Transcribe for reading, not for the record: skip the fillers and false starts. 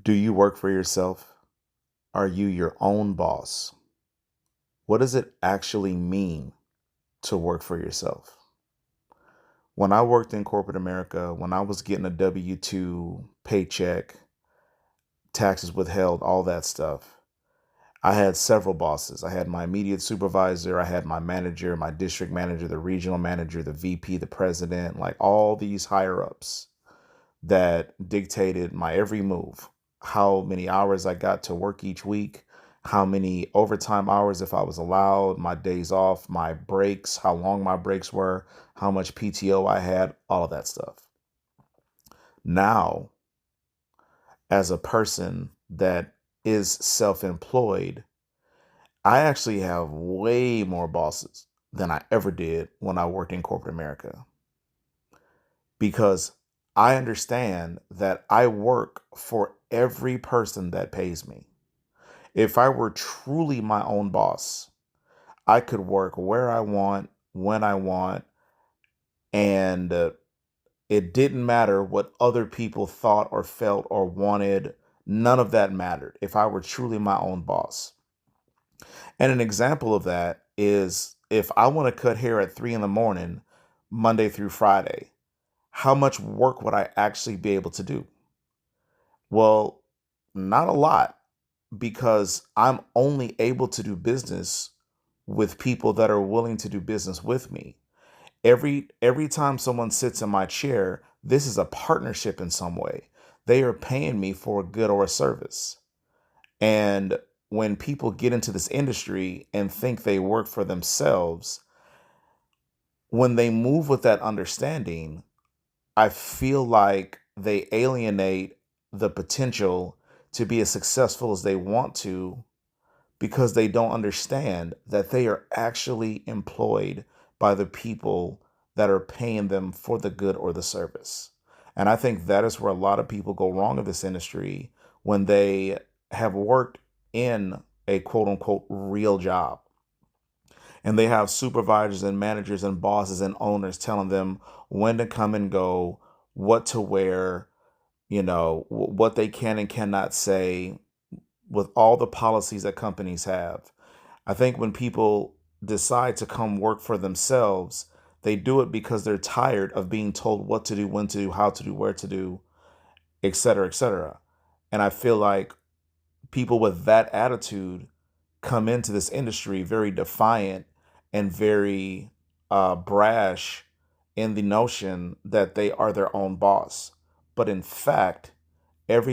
Do you work for yourself? Are you your own boss? What does it actually mean to work for yourself? When I worked in corporate America, when I was getting a W 2 paycheck, taxes withheld, all that stuff, I had several bosses. I had my immediate supervisor, I had my manager, my district manager, the regional manager, the VP, the president, like all these higher ups that dictated my every move, how many hours I got to work each week, how many overtime hours, if I was allowed, my days off, my breaks, how long my breaks were, how much PTO I had, all of that stuff. Now, as a person that is self employed, I actually have way more bosses than I ever did when I worked in corporate America because I understand that I work for every person that pays me. If I were truly my own boss, I could work where I want, when I want, and it didn't matter what other people thought or felt or wanted. None of that mattered if I were truly my own boss. And an example of that is if I want to cut hair at 3 in the morning, Monday through Friday, how much work would I actually be able to do? Well, not a lot because I'm only able to do business with people that are willing to do business with me. Every time someone sits in my chair, this is a partnership in some way. They are paying me for a good or a service. And when people get into this industry and think they work for themselves, when they move with that understanding, I feel like they alienate the potential to be as successful as they want to because they don't understand that they are actually employed by the people that are paying them for the good or the service. And I think that is where a lot of people go wrong in this industry when they have worked in a quote unquote real job and they have supervisors and managers and bosses and owners telling them when to come and go, what to wear, what they can and cannot say with all the policies that companies have. I think when people decide to come work for themselves, they do it because they're tired of being told what to do, when to do, how to do, where to do, et cetera, et cetera. And I feel like people with that attitude come into this industry very defiant and very brash in the notion that they are their own boss. But in fact, every